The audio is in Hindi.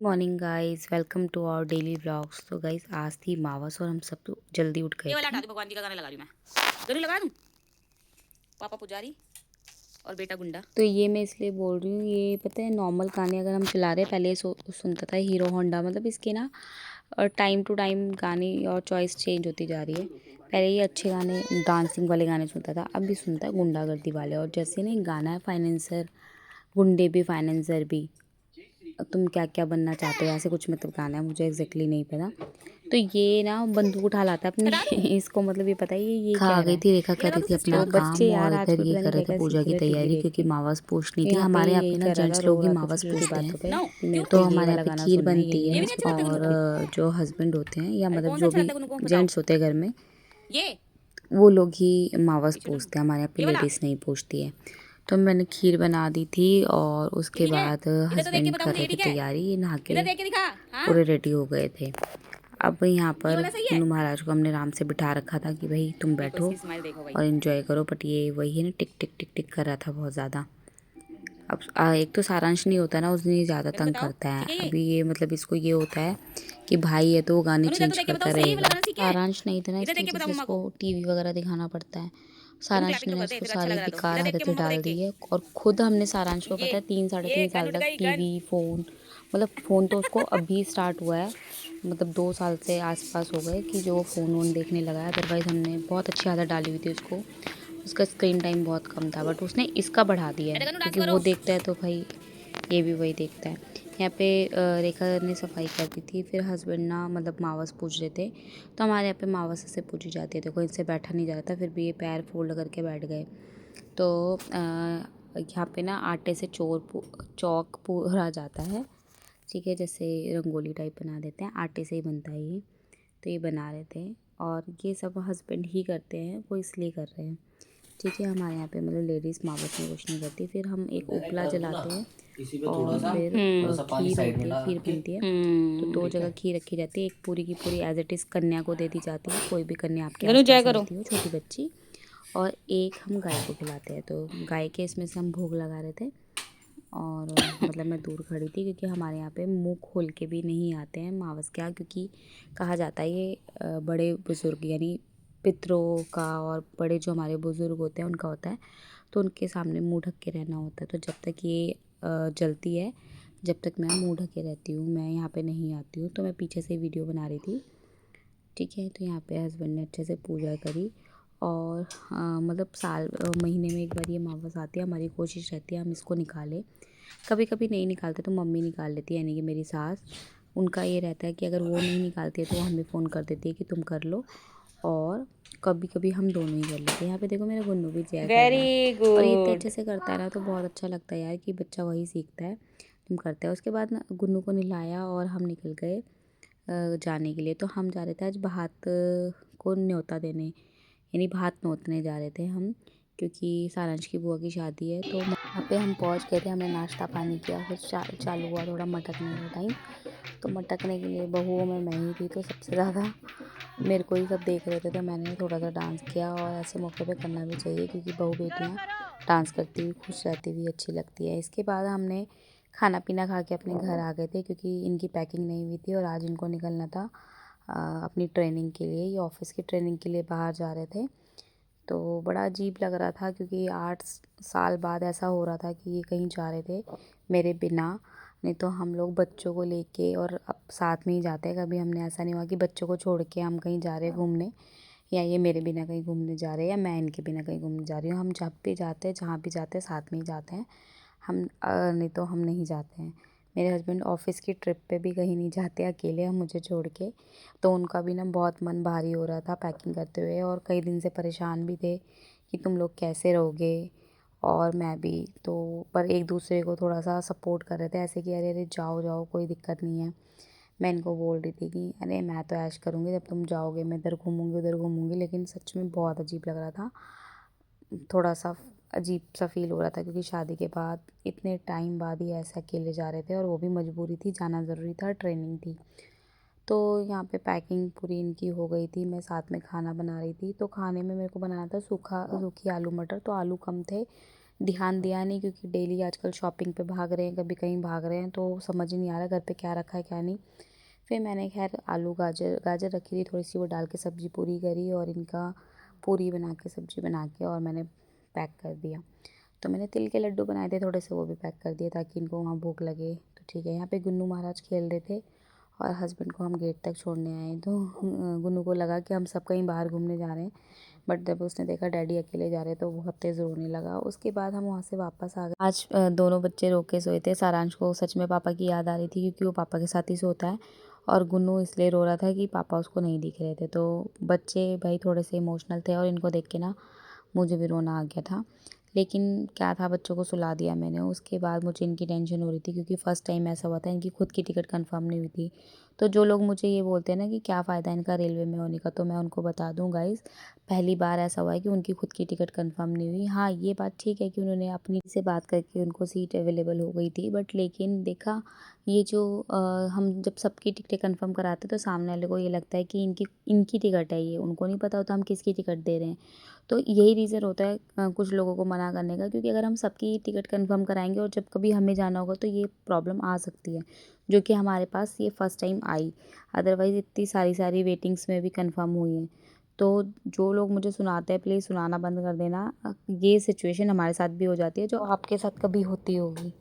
Morning guys, welcome to our daily vlogs. तो गाइस आज थी मावस और हम सब तो जल्दी उठ गए ये वाला थे। हटा दो, भगवान जी का गाना लगा रही हूँ मैं। दोनों लगा दूँ। पापा पुजारी और बेटा गुंडा। तो ये मैं इसलिए बोल रही हूँ, ये पता है नॉर्मल गाने अगर हम चला रहे हैं, पहले सुनता था हीरो होंडा, मतलब इसके ना टाइम टू टाइम गाने और चॉइस चेंज होती जा रही है। पहले ये अच्छे गाने डांसिंग वाले गाने सुनता था, अब भी सुनता है गुंडागर्दी वाले। और जैसे ना एक गाना है फाइनेंसर, गुंडे भी फाइनेंसर भी, तुम क्या क्या बनना चाहते हो, ऐसे कुछ मतलब गाना है, मुझे एग्जैक्टली नहीं पता। तो ये ना बंदूक उठा लाता है हटा दूँ। अपनी इसको मतलब ये पता है ये खा क्या आ रहा गई है। थी, रेखा ये कर लगा रही दूँ थी अपना तो सिस्टम। बच्चे काम यार और इधर आजकल ये पता कर नहीं रहे क्या थे क्या पूजा सीख की रहे टीवी तैयारी, देख क्योंकि के। मावस पूछनी तो थी। यहाँ पे हमारे यहाँ पे यही ना कर रहा था, जेंट्स रो लोग ही रहा था मावस छोटी छोटी पूछते हैं। बातों पे नो कि मेरे क्यों। को तो ये हमारे यहाँ वाला पे गाना खीर सुनना है, बनती ये ये भी है। नहीं अच्छा लगता और गुन्नू को। जो हस्बैंड होते हैं या अरे मतलब कौन सा जो अच्छा भी लगता है गुन्नू को बताओ। जेंट्स होते हैं घर में, ये वो लोग ही मावस पीछे दोनों। पूछते हैं। हमारे यहाँ पे ये वाला लेडीज़ नहीं पूछती है। तो मैंने खीर बना दी थी और ये उसके ठीक है। बाद इधर तो देख के हस्बैंड बताओ कर मुझे, रहे ये थे ठीक है। तैयारी, नहा इधर के देख के दिखा। हाँ पूरे रेडी हो गए थे। अब यहाँ ये पर वाला सही है। गुन्नू महाराज को हमने आराम से बिठा रखा था कि भाई तुम देखो बैठो इसकी स्माइल देखो भाई। और इन्जॉय करो। बट ये वही है ना, टिक टिक टिक टिक कर रहा था बहुत ज़्यादा। अब एक तो सारांश नहीं होता ना, उस दिन ये ज़्यादा देखो तंग बताओ करता है। ठीक है ये। अभी ये मतलब इसको ये होता है कि भाई है तो वो गाने गुन्नू इधर तो चेंज देख के करता बताओ, सही है वाला रहेगा। गाना ठीक है। सारांश नहीं था ना, इधर इसकी देख के वजह बताओ से मम्मा इसको को। टीवी वगैरह दिखाना पड़ता है। गुन्नू सारांश क्लैपिंग ने तो ना करते हैं, इसको फिर अच्छा सारी लग रहा तो बेकार इधर देख के आदतें मम्मा को डाल देख दी के। है। और खुद हमने सारांश को ये पता है 3 साढ़े 3 गन साल उठ तक गई गन। टीवी फ़ोन, मतलब फ़ोन तो उसको अभी स्टार्ट हुआ है, मतलब 2 साल से आसपास हो गए कि जो फ़ोन वोन देखने लगा है। अदरवाइज़ हमने बहुत अच्छी आदत डाली हुई थी उसको, उसका स्क्रीन टाइम बहुत कम था, बट उसने इसका बढ़ा दिया है ऐसे गन्नू डांस क्योंकि वो करो। देखता है तो भाई ये भी वही देखता है। यहाँ पे रेखा ने सफाई कर दी थी, फिर हस्बैंड ना मतलब मावस पूछ रहे थे। तो हमारे यहाँ पे मावस ऐसे पूछी जाती है, देखो इनसे बैठा नहीं जाता, फिर भी ये पैर फोल्ड करके बैठ गए। तो यहाँ पे ना आटे से चौक पूरा जाता है, ठीक है, जैसे रंगोली टाइप बना देते हैं, आटे से ही बनता है ये। तो ये बना रहे थे और ये सब हस्बैंड ही करते हैं, वो इसलिए कर रहे हैं, ठीक है। हमारे यहाँ पे मतलब लेडीज़ मावस में कुछ नहीं करती। फिर हम एक उपला जलाते हैं और फिर खीर होती है, खीर बनती है। तो 2 जगह खीर रखी जाती है, एक पूरी की पूरी एज इट इज़ कन्या को दे दी जाती है, कोई भी कन्या आपके गन्नू जय आसपास करो। रहती हो छोटी बच्ची, और एक हम गाय को खिलाते हैं। तो गाय के इसमें से हम भोग लगा रहे थे। और मतलब मैं दूर खड़ी थी क्योंकि हमारे यहाँ पे मुंह खोल के भी नहीं आते हैं मावस के यहाँ, क्योंकि कहा जाता है ये बड़े बुज़ुर्ग यानी पितरों का और बड़े जो हमारे बुज़ुर्ग होते हैं उनका होता है, तो उनके सामने मुंह ढक के रहना होता है। तो जब तक ये जलती है, जब तक मैं मुंह ढके रहती हूँ, मैं यहाँ पे नहीं आती हूँ। तो मैं पीछे से वीडियो बना रही थी, ठीक है। तो यहाँ पे हस्बैंड ने अच्छे से पूजा करी और मतलब महीने में एक बार ये मावस आती है, हमारी कोशिश रहती है हम इसको निकालें। कभी कभी नहीं निकालते तो मम्मी निकाल लेती है, यानी कि मेरी सास। उनका ये रहता है कि अगर वो नहीं निकालती है तो वो हमें फ़ोन कर देती है कि तुम कर लो, और कभी कभी हम दोनों ही कर लेते हैं। यहाँ पे देखो मेरा गुन्नू भी जय कर रहा है, वेरी और ये इतने गुड। अच्छे से करता है ना, तो बहुत अच्छा लगता है यार कि बच्चा वही सीखता है, तुम करते हो। उसके बाद ना गुन्नू को नहलाया और हम निकल गए जाने के लिए। तो हम जा रहे थे आज भात को न्योता देने, यानी भात नोतने जा रहे थे हम, क्योंकि सारांश की बुआ की शादी है। तो वहाँ पे हम पहुँच गए थे, हमने नाश्ता पानी किया, फिर चालू हुआ थोड़ा मटकने का टाइम। तो मटकने के लिए बहुओं में मैं ही थी, तो सबसे ज़्यादा मेरे को ही सब देख रहे थे, तो मैंने थोड़ा सा डांस किया। और ऐसे मौके पे करना भी चाहिए क्योंकि बहू बेटियाँ डांस करती हुई खुश रहती हुई अच्छी लगती है। इसके बाद हमने खाना पीना खा के अपने घर आ गए थे, क्योंकि इनकी पैकिंग नहीं हुई थी और आज इनको निकलना था अपनी ट्रेनिंग के लिए, ये ऑफिस की ट्रेनिंग के लिए बाहर जा रहे थे। तो बड़ा अजीब लग रहा था क्योंकि 8 साल बाद ऐसा हो रहा था कि ये कहीं जा रहे थे मेरे बिना। नहीं तो हम लोग बच्चों को लेके और अब साथ में ही जाते हैं, कभी हमने ऐसा नहीं हुआ कि बच्चों को छोड़ के हम कहीं जा रहे हैं घूमने, या ये मेरे बिना कहीं घूमने जा रहे हैं या मैं इनके बिना कहीं घूमने जा रही हूँ। हम जब भी जाते हैं, जहाँ भी जाते हैं, साथ में ही जाते हैं हम। नहीं तो हम नहीं जाते हैं। मेरे हस्बैंड ऑफिस की ट्रिप पे भी कहीं नहीं जाते अकेले, हम मुझे छोड़ के। तो उनका भी ना बहुत मन भारी हो रहा था पैकिंग करते हुए, और कई दिन से परेशान भी थे कि तुम लोग कैसे रहोगे, और मैं भी। तो पर एक दूसरे को थोड़ा सा सपोर्ट कर रहे थे, ऐसे कि अरे अरे जाओ जाओ कोई दिक्कत नहीं है। मैं इनको बोल रही थी कि अरे मैं तो ऐश करूँगी, जब तुम जाओगे मैं इधर घूमूंगी उधर घूमूंगी, लेकिन सच में बहुत अजीब लग रहा था, थोड़ा सा अजीब सा फील हो रहा था, क्योंकि शादी के बाद इतने टाइम बाद ही ऐसे अकेले जा रहे थे, और वो भी मजबूरी थी, जाना ज़रूरी था, ट्रेनिंग थी। तो यहाँ पे पैकिंग पूरी इनकी हो गई थी, मैं साथ में खाना बना रही थी। तो खाने में मेरे को बनाना था सूखी आलू मटर, तो आलू कम थे, ध्यान दिया नहीं, क्योंकि डेली आजकल शॉपिंग पे भाग रहे हैं, कभी कहीं भाग रहे हैं, तो समझ ही नहीं आ रहा घर पे क्या रखा है क्या नहीं। फिर मैंने खैर आलू गाजर गाजर रखी थी थोड़ी सी, वो डाल के सब्ज़ी पूरी करी और इनका पूरी बना के सब्ज़ी बना के और मैंने पैक कर दिया। तो मैंने तिल के लड्डू बनाए थे थोड़े से, वो भी पैक कर दिए ताकि इनको वहाँ भूख लगे। तो ठीक है, यहाँ पे गुन्नू महाराज खेल रहे थे और हस्बैंड को हम गेट तक छोड़ने आए। तो गुन्नू को लगा कि हम सब कहीं बाहर घूमने जा रहे हैं, बट जब उसने देखा डैडी अकेले जा रहे हैं तो बहुत तेज़ रोने लगा। उसके बाद हम वहाँ से वापस आ गए। आज दोनों बच्चे रो के सोए थे। सारांश को सच में पापा की याद आ रही थी, क्योंकि वो पापा के साथ ही सोता है, और गुन्नू इसलिए रो रहा था कि पापा उसको नहीं दिख रहे थे। तो बच्चे भाई थोड़े से इमोशनल थे और इनको देख के ना मुझे भी रोना आ गया था। लेकिन क्या था, बच्चों को सुला दिया मैंने। उसके बाद मुझे इनकी टेंशन हो रही थी, क्योंकि फ़र्स्ट टाइम ऐसा हुआ था, इनकी खुद की टिकट कंफर्म नहीं हुई थी। तो जो लोग मुझे ये बोलते हैं ना कि क्या फ़ायदा इनका रेलवे में होने का, तो मैं उनको बता दूं गाइज़, पहली बार ऐसा हुआ है कि उनकी खुद की टिकट कंफर्म नहीं हुई। हाँ, ये बात ठीक है कि उन्होंने अपनी से बात करके उनको सीट अवेलेबल हो गई थी, बट लेकिन देखा, ये जो हम जब सबकी टिकटें कंफर्म कराते तो सामने वाले को ये लगता है कि इनकी इनकी टिकट है ये, उनको नहीं पता होता हम किसकी टिकट दे रहे हैं। तो यही रीज़न होता है कुछ लोगों को मना करने का, क्योंकि अगर हम सबकी टिकट कंफर्म कराएंगे और जब कभी हमें जाना होगा तो ये प्रॉब्लम आ सकती है, जो कि हमारे पास ये फ़र्स्ट टाइम आई। अदरवाइज़ इतनी सारी वेटिंग्स में भी कंफर्म हुई हैं। तो जो लोग मुझे सुनाते हैं, प्लीज़ सुनाना बंद कर देना। ये सिचुएशन हमारे साथ भी हो जाती है, जो आपके साथ कभी होती होगी।